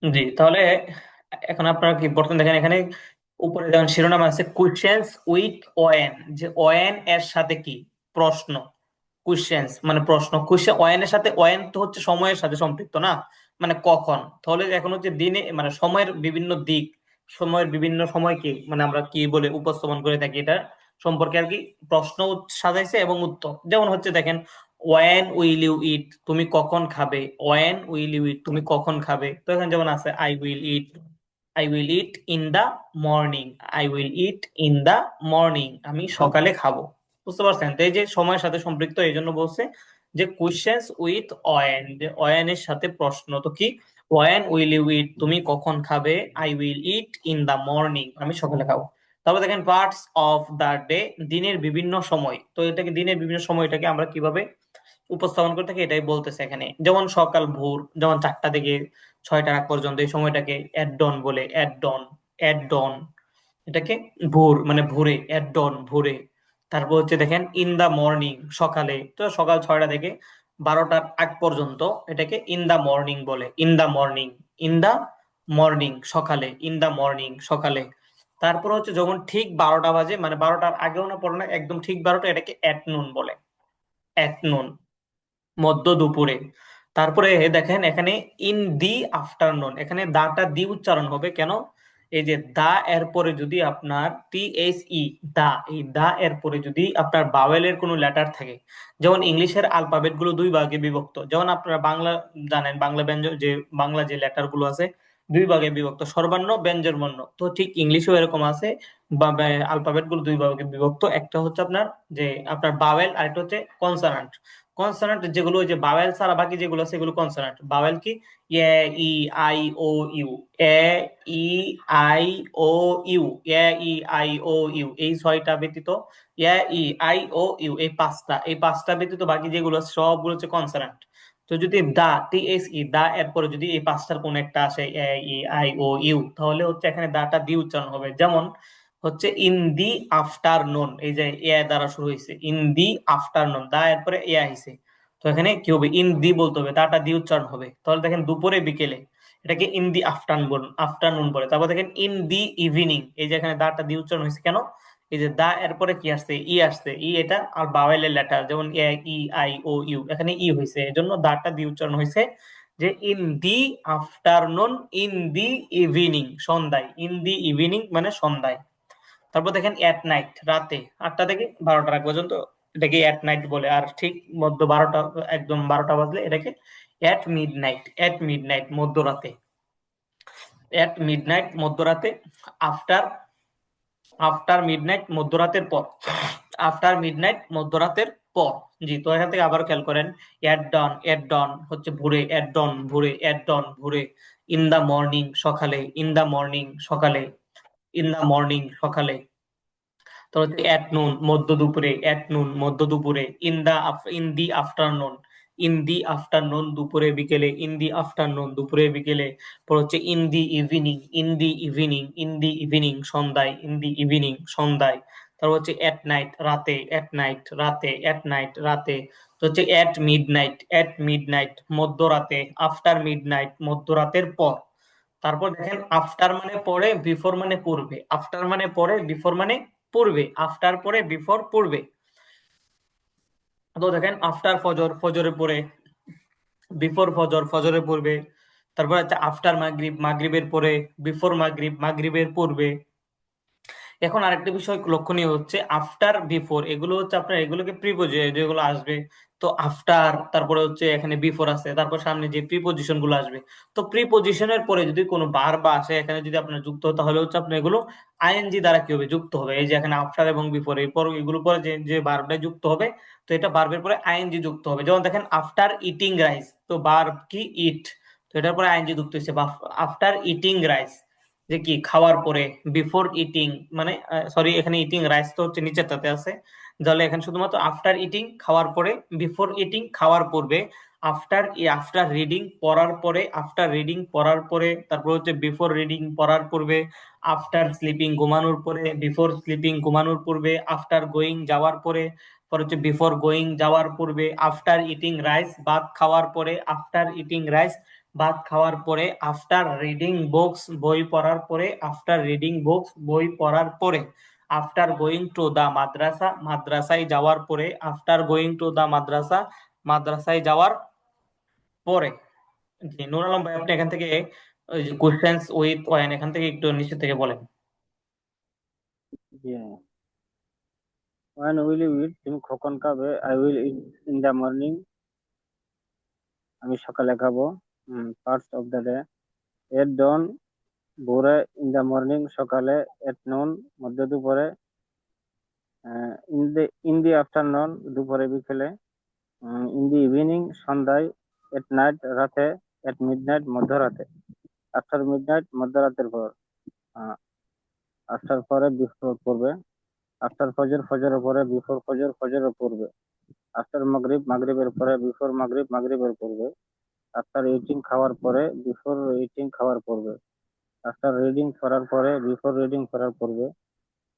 জি, তাহলে এখন আপনারা কি বর্তমানে দেখেন এখানে উপরে যেমন শিরোনাম আছে কোয়েশ্চেন্স উইথ ওয়েন, যে ওয়েন এর সাথে কি প্রশ্ন। কোয়েশ্চেন্স মানে প্রশ্ন, কোয়েশ্চেন ওয়েন এর সাথে, ওয়েন তো হচ্ছে সময়ের সাথে সম্পৃক্ত না, মানে কখন। তাহলে এখন হচ্ছে দিনে মানে সময়ের বিভিন্ন দিক, সময়ের বিভিন্ন সময়কে মানে আমরা কি বলে উপস্থাপন করে থাকি, এটা সম্পর্কে আর কি প্রশ্ন সাজাইছে এবং উত্তর। যেমন হচ্ছে দেখেন ওয়েন উইল ইউ ইট, তুমি কখন খাবে। ওয়েন উইল ইউ ইট, তুমি কখন খাবে। তো এখানে যেমন আছে I will eat, I will eat in the morning, I will eat in the morning, আমি সকালে খাবো। বুঝতে পারছেন? তো এই যে সময়ের সাথে সম্পৃক্ত, এই জন্য বলছে যে কোয়েশ্চেন্স উইথ ওয়েন, যে ওয়েন এর সাথে প্রশ্ন। তো কি ওয়েন উইল ইউ ইট, তুমি কখন খাবে। I will eat in the morning, আমি সকালে খাবো। তারপর দেখেন পার্টস অফ দা ডে, দিনের বিভিন্ন সময়। তো এটাকে দিনের বিভিন্ন সময়টাকে আমরা কিভাবে উপস্থাপন করে থাকি এটাই বলতেছে এখানে। যেমন সকাল ভোর, যেমন 4টা থেকে 6টার আগ পর্যন্ত এই সময়টাকে এট ডন বলে, এট ডন, এট ডন, এটাকে ভোর মানে ভোরে, এট ডন ভোরে। তারপর হচ্ছে দেখেন ইন দা মর্নিং, সকালে। তো সকাল 6টা থেকে 12টার আগ পর্যন্ত এটাকে ইন দা মর্নিং বলে, in the morning, in the morning সকালে, ইন দা মর্নিং সকালে। তারপর হচ্ছে যখন ঠিক 12টা বাজে, মানে 12টার আগেও না পড়ে না, একদম ঠিক 12টা, এটাকে অ্যাট নুন বলে, অ্যাট নুন, মধ্য দুপুরে। তারপরে দেখেন এখানে ইন দি আফটারনুন, এখানে দাটা দি উচ্চারণ হবে কেন, এই যে দা এর পরে যদি আপনার THE, দা, এই দা এর পরে যদি আপনার বাওয়েলের কোনো লেটার থাকে, যেমন ইংলিশের আলফাবেট গুলো দুই ভাগে বিভক্ত, যেমন আপনারা বাংলা জানেন, বাংলা ব্যঞ্জন যে বাংলা যে লেটার গুলো আছে দুই ভাগে বিভক্ত, স্বরবর্ণ ব্যঞ্জন বর্ণ। তো ঠিক ইংলিশেও এরকম আছে, বা আলফাবেট গুলো দুই ভাগে বিভক্ত, একটা হচ্ছে আপনার যে আপনার বাওয়েল, আর একটা হচ্ছে কনসোনান্ট। কনসোনান্ট যেগুলো, ওই যে বাওয়েল ছাড়া বাকি যেগুলো আছে সেগুলো কনসোনান্ট। বাওয়েল কি A, E, I, O, U, A, E, I, O, U, A, E, I, O, U, এই 6টা ব্যতীত, এ, ই, আই, ও, ইউ, এই পাঁচটা, এই পাঁচটা ব্যতীত বাকি যেগুলো আছে সবগুলো হচ্ছে কনসোনান্ট। তো যদি দা, THE, দা এরপরে যদি এই পাঁচটার কোন একটা আসে, এ, ই, আই, ও, ইউ, তাহলে হচ্ছে এখানে দাটা দি উচ্চারণ হবে। যেমন হচ্ছে ইন দি আফটারনুন, এই যে এ দ্বারা শুরু হয়েছে, ইন দি আফটারনুন, দা এরপরে এ আইছে। তো এখানে কি হবে, ইন দি বলতে হবে, দাটা দি উচ্চারণ হবে। তাহলে দেখেন দুপুরে বিকেলে, এটাকে ইন দি আফটারনুন, আফটারনুন বলে। তারপর দেখেন ইন দি ইভিনিং, এই যে এখানে দাটা দি উচ্চারণ হয়েছে কেন, এই যে দা এরপরে কি আসছে, ই আসছে, ই এটা আর বাওয়েলের লেটার, যেমন এ, ই, আই, ও, ইউ, এখানে ই হয়েছে, এজন্য দাটা দি উচ্চারণ হয়েছে যে in the afternoon, in the evening, সন্ধ্যায়, ইন দি ইভিনিং মানে সন্ধ্যায়। তারপর দেখেন এট নাইট, রাতে, 8টা থেকে 12টার আগ পর্যন্ত এটাকে এট নাইট বলে। আর ঠিক মধ্য 12টা, একদম 12টা বাজলে এটাকে এট মিড নাইট, এট মিড নাইট মধ্যরাতে, এট মিড নাইট মধ্যরাতে। আফটার, আফটার মিডনাইট মধ্যরাতের পর, আফটার মিডনাইট মধ্যরাতের পর। জি, তো এখান থেকে আবার খেয়াল করেন এট ডন, এট ডন হচ্ছে ভোরে, এট ডন ভোরে, এট ডন ভোরে। ইন দা মর্নিং সকালে, ইন দা মর্নিং সকালে, ইন দা মর্নিং সকালে। তো হচ্ছে এট নুন মধ্য দুপুরে, এট নুন মধ্য দুপুরে। In the afternoon, in the afternoon দুপুরে বিকেলে, ইন দি আফটারনুন দুপুরে বিকেলে। পর হচ্ছে in the evening, in the evening, in the evening সন্ধ্যায়, ইন দি ইভিনিং সন্ধ্যায়। তারপর হচ্ছে এট নাইট রাতে, এট নাইট রাতে, এট নাইট রাতে। তো হচ্ছে এট মিড নাইট, এট মিড নাইট মধ্যরাতে, আফটার মিড নাইট মধ্যরাতের পর। তারপর দেখেন আফটার মানে পরে, বিফোর মানে পূর্বে, আফটার মানে পরে, বিফোর মানে পূর্বে, আফটার পরে, বিফোর পূর্বে। তো দেখেন আফটার ফজর, ফজরের পরে, বিফোর ফজর, ফজরের পূর্বে। তারপর হচ্ছে আফটার মাগরিব, মাগরিবের পরে, বিফোর মাগরিব, মাগরিবের পূর্বে। এখন আরেকটা বিষয় লক্ষণীয় হচ্ছে আফটার, বিফোর, এগুলো হচ্ছে আপনার এগুলোকে প্রিপোজিশন যেগুলো আসবে। তো আফটার, তারপরে হচ্ছে এখানে বিফোর আছে, তারপর সামনে যে প্রিপোজিশন গুলো আসবে। তো প্রিপোজিশনের পরে যদি কোনো ভার্ব আসে এখানে যদি আপনার যুক্ত হয়, তাহলে হচ্ছে আপনার এগুলো আইএনজি দ্বারা কি হবে, যুক্ত হবে। এই যে এখানে আফটার এবং বিফোর, এরপর এগুলো পরে যে যে ভার্বটা যুক্ত হবে, তো এটা ভার্বের পরে আইএনজি যুক্ত হবে। যেমন দেখেন আফটার ইটিং রাইস, তো ভার্ব কি ইট, তো এটার পরে আইএনজি যুক্ত হচ্ছে। আফটার ইটিং রাইস, যে কি খাওয়ার পরে। বিফোর ইটিং মানে, সরি এখানে ইটিং রাইস তো হচ্ছে নিচেরটাতে আছে, তাহলে এখানে শুধুমাত্র আফটার ইটিং খাওয়ার পরে, বিফোর ইটিং খাওয়ার পূর্বে, আফটার, আফটার রিডিং পড়ার পরে, আফটার রিডিং পড়ার পরে, তারপর হচ্ছে বিফোর রিডিং পড়ার পূর্বে, আফটার স্লিপিং ঘুমানোর পরে, বিফোর স্লিপিং ঘুমানোর পূর্বে, আফটার গোয়িং যাওয়ার পরে, পর হচ্ছে বিফোর গোয়িং যাওয়ার পূর্বে, আফটার ইটিং রাইস ভাত খাওয়ার পরে, আফটার ইটিং রাইস ভাত খাওয়ার পরে, আফটার রিডিং বুকস বই পড়ার পরে, আফটার রিডিং বুকস বই পড়ার পরে, আফটার গোয়িং টু দা মাদ্রাসা মাদ্রাসায় যাওয়ার পরে, আফটার গোয়িং টু দা মাদ্রাসা মাদ্রাসায় যাওয়ার পরে। জি, নুর আলম ভাই, আপনি এখান থেকে ওই যে কোশ্চেন্স উইথ ওয়েন এখান থেকে একটু নিচে থেকে বলেন। জি হ্যাঁ। When will you eat? তুমি কখন খাবে? I will eat in the morning. আমি সকালে খাবো। Parts of the day. At dawn, ভোরে, in the morning, সকালে, at noon, মধ্য দুপুরে, in the afternoon, দুপুরে বিকেলে, in the evening, সন্ধ্যায়, at night, রাতে, at midnight, মধ্যরাতে, after midnight, মধ্যরাতের পর, after পরে, before পূর্বে, after ফজর ফজরের পরে, before ফজর ফজরের পূর্বে, after মাগরিব মাগরিবের পরে, before মাগরিব মাগরিবের পূর্বে, after eating খাওয়ার পরে, before eating খাওয়ার পূর্বে, after reading পড়ার পরে, before reading পড়ার পূর্বে,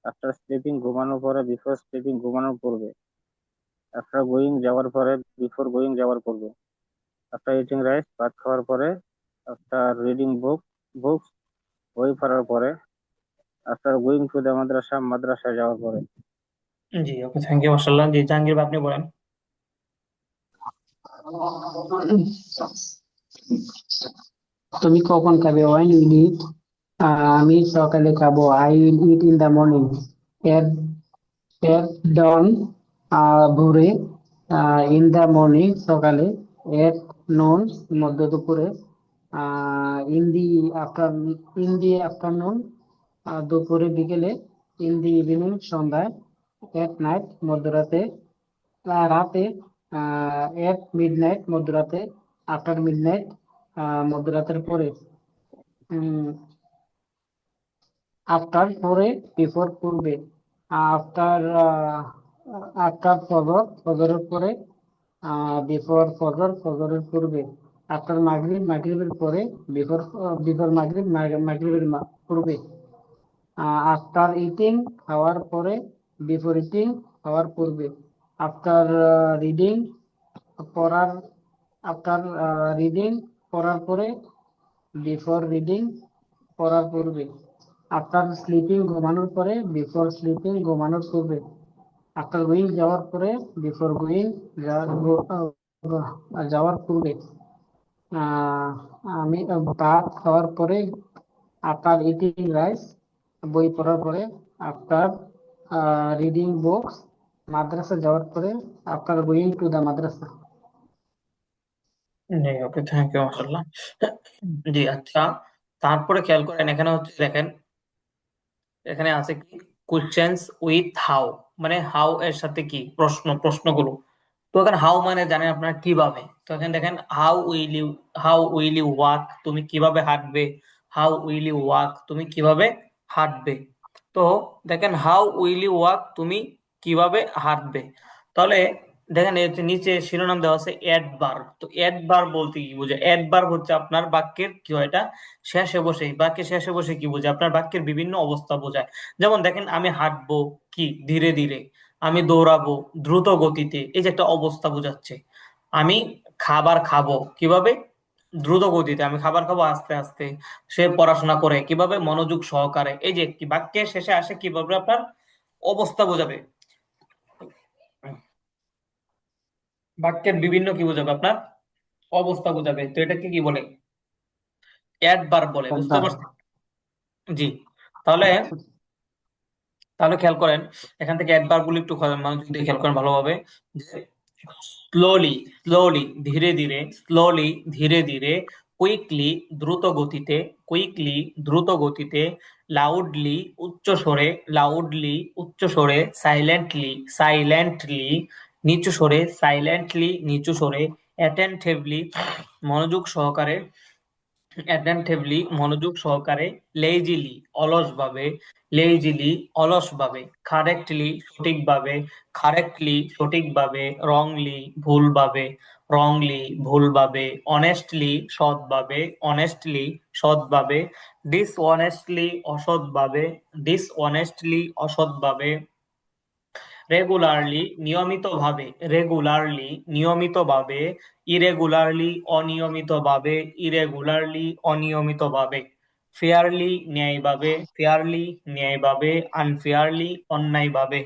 after sleeping ঘুমানোর পরে, before sleeping ঘুমানোর পূর্বে, after going যাওয়ার পরে, before going যাওয়ার পূর্বে, after eating rice ভাত খাওয়ার পরে, after reading books বই পড়ার পরে, after going to the মাদ্রাসা মাদ্রাসা যাওয়ার পরে। জি, ওকে, থ্যাংক ইউ, মাশাআল্লাহ। জি, জাহাঙ্গীর ভাই, আপনি বলেন। তুমি কখন খাবে? When will eat? আমি সকালে খাবো। I will eat in the morning. At at dawn, ভোরে। ইন দ্য মর্নিং, সকালে। এট নুন, মধ্য দুপুরে। ইন দি আফটারনুন, দুপুরে বিকেলে। ইন দি ইভিনিং, সন্ধ্যায়। এট নাইট, মধ্যরাতে। রাতে। এট মিডনাইট, মধ্যরাতে। আফটার মিডনাইট, মধ্যরাতের পরে। আফটার, পরে। বিফোর, পূর্বে। আফটার আফটার ফজর, ফজরের পরে। বিফোর ফজর, ফজরের পূর্বে। আফটার মাগরিব, মাগরিবের পরে। বিফোর বিফোর মাগরিব, মাগরিবের পূর্বে। আফটার ইটিং, খাওয়ার পরে। বিফোর ইটিং, খাওয়ার পূর্বে। আফটার রিডিং, পড়ার। আফটার রিডিং, পড়ার পরে। বিফোর রিডিং, পড়ার পূর্বে। আফটার স্লিপিং, ঘুমানোর পরে। বিফোর স্লিপিং, ঘুমানোর পূর্বে। আফটার গোয়িং, যাওয়ার পরে। বিফোর গোয়িং, যাওয়ার পূর্বে। আহ, আমি ভাত খাওয়ার পরে। আফটার ইটিং রাইস, বই পড়ার পরে। আফটার রিডিং বুকস, মাদ্রাসা যাওয়ার পরে। After going to the madrasa. জি, ওকে, থ্যাংক ইউ, মাশাআল্লাহ। জি, আচ্ছা, তারপরে খেয়াল করেন, এখানে হচ্ছে দেখেন, এখানে আছে কি কোশ্চেন্স উইথ হাউ, মানে হাউ এর সাথে কি প্রশ্নগুলো। তো এখানে হাউ মানে জানেন আপনারা কিভাবে। তো এখানে দেখেন, হাউ উইল ইউ ওয়াক, তুমি কিভাবে হাঁটবে। হাউ উইল ইউ ওয়াক, তুমি কিভাবে হাঁটবে। তো দেখেন, হাউ উইল ইউ ওয়াক, তুমি কিভাবে হাঁটবে। তাহলে দেখেন, এই হচ্ছে নিচে শিরোনাম দেওয়া আছে অ্যাডভার্ব। তো অ্যাডভার্ব বলতে কি বোঝায়? অ্যাডভার্ব হচ্ছে আপনার বাক্যের কি হয়, এটা বাক্যের শেষে বসে কি বোঝায়, আপনার বাক্যের বিভিন্ন অবস্থা বোঝায়। যেমন দেখেন, আমি হাঁটবো কি ধীরে ধীরে, আমি দৌড়াবো দ্রুত গতিতে, এই যে একটা অবস্থা বোঝাচ্ছে। আমি খাবার খাবো কিভাবে, দ্রুত গতিতে। আমি খাবার খাবো আস্তে আস্তে। সে পড়াশোনা করে কিভাবে, মনোযোগ সহকারে। এই যে কি বাক্যের শেষে আসে কিভাবে, আপনার অবস্থা বোঝাবে, বাক্যের বিভিন্ন কি বোঝাবে, আপনার অবস্থা বোঝাবে। তো এটাকে কি বলে? অ্যাডভার্ব বলে, বুঝতে একবার। পারছেন? জি। তাহলে তাহলে খেয়াল করেন, এখান থেকে অ্যাডভার্ব গুলো একটু মনোযোগ দিয়ে খেয়াল করেন ভালোভাবে। স্লোলি, স্লোলি ধীরে ধীরে, স্লোলি ধীরে ধীরে, কুইকলি দ্রুত গতিতে, কুইকলি দ্রুত গতিতে, লাউডলি উচ্চ স্বরে, লাউডলি উচ্চ স্বরে, সাইলেন্টলি, সাইলেন্টলি নিচু স্বরে, সাইলেন্টলি নিচু স্বরে, অ্যাটেনটিভলি মনোযোগ সহকারে, অ্যাটেনটিভলি মনোযোগ সহকারে, লেজিলি অলসভাবে, লেজিলি অলসভাবে, কারেক্টলি সঠিকভাবে, কারেক্টলি সঠিকভাবে, রংলি ভুলভাবে, রংলি ভুলভাবে, অনেস্টলি সৎভাবে, অনেস্টলি সৎভাবে, ডিসঅনেস্টলি অসৎভাবে, ডিসঅনেস্টলি অসৎভাবে, রেগুলারলি নিয়মিতভাবে, রেগুলারলি নিয়মিতভাবে, irregularly অনিয়মিতভাবে, irregularly অনিয়মিতভাবে, fairly ন্যায়ভাবে, fairly ন্যায়ভাবে, unfairly অন্যায়ভাবে,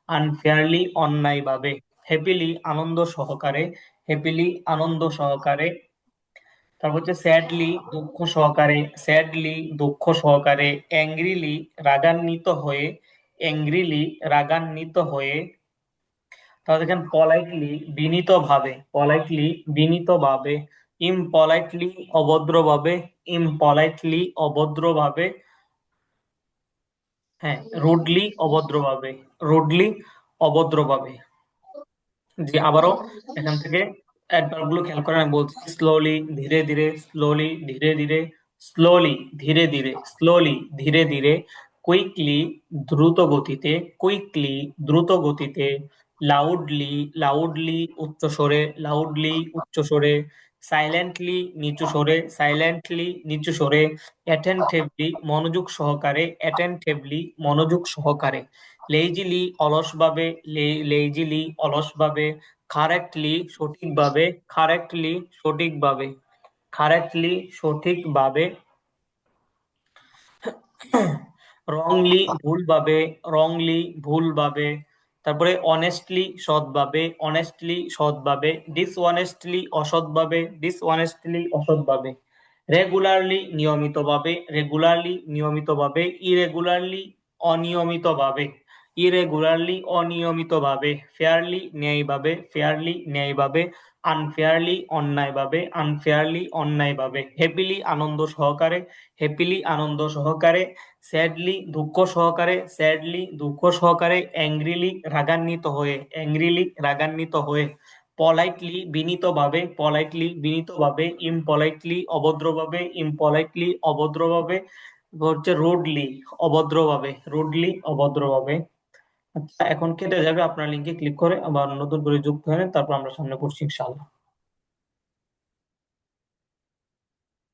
আনফেয়ারলি অন্যায়ভাবে, হ্যাপিলি আনন্দ সহকারে, হ্যাপিলি আনন্দ সহকারে, তারপর হচ্ছে স্যাডলি দুঃখ সহকারে, স্যাডলি দুঃখ সহকারে, অ্যাংরিলি রাগান্বিত হয়ে, অ্যাংরিলি রাগান্বিত হয়ে, তাহলে দেখেন পলাইটলি বিনীতভাবে, পলাইটলি বিনীতভাবে, ইমপলাইটলি অভদ্রভাবে, ইমপলাইটলি অভদ্রভাবে, হ্যাঁ রুডলি অভদ্রভাবে, রুডলি অভদ্রভাবে। জি আবারও এখান থেকে অ্যাডভার্ব গুলো খেয়াল করেন, আমি বলছি স্লোলি ধীরে ধীরে, স্লোলি ধীরে ধীরে, স্লোলি ধীরে ধীরে, স্লোলি ধীরে ধীরে, কুইকলি দ্রুত গতিতে, কুইকলি দ্রুত গতিতে, লাউডলি লাউডলি উচ্চ স্বরে, লাউডলি উচ্চ স্বরে, সাইলেন্টলি নিচু স্বরে, সাইলেন্টলি নিচু স্বরে, অ্যাটেনটিভলি মনোযোগ সহকারে, অ্যাটেনটিভলি মনোযোগ সহকারে, লেজিলি অলসভাবে, লেজিলি অলসভাবে, কারেক্টলি সঠিকভাবে, কারেক্টলি সঠিকভাবে, কারেক্টলি সঠিকভাবে, রংলি ভুলভাবে, রংলি ভুলভাবে, তারপরে অনেস্টলি সৎভাবে, অনেস্টলি সৎভাবে, ডিসঅনেস্টলি অসৎভাবে, ডিসঅনেস্টলি অসৎভাবে, রেগুলারলি নিয়মিতভাবে, রেগুলারলি নিয়মিতভাবে, irregularly অনিয়মিতভাবে, irregularly অনিয়মিতভাবে, fairly ন্যায়ভাবে, fairly ন্যায়ভাবে, unfairly অন্যায়ভাবে, আনফেয়ারলি অন্যায়ভাবে, হ্যাপিলি আনন্দ সহকারে, হ্যাপিলি আনন্দ সহকারে, স্যাডলি দুঃখ সহকারে, স্যাডলি দুঃখ সহকারে, অ্যাংরিলি রাগান্বিত হয়ে, অ্যাংরিলি রাগান্বিত হয়ে, পলাইটলি বিনীতভাবে, পলাইটলি বিনীতভাবে, ইমপলাইটলি অভদ্রভাবে, ইমপলাইটলি অভদ্রভাবে, হচ্ছে রুডলি অভদ্রভাবে, রুডলি অভদ্রভাবে। আচ্ছা এখন কেটে যাবে, আপনার লিঙ্কে ক্লিক করে আবার নতুন করে যুক্ত হয়ে নেন, তারপর আমরা সামনে করছি ইনশাআল্লাহ।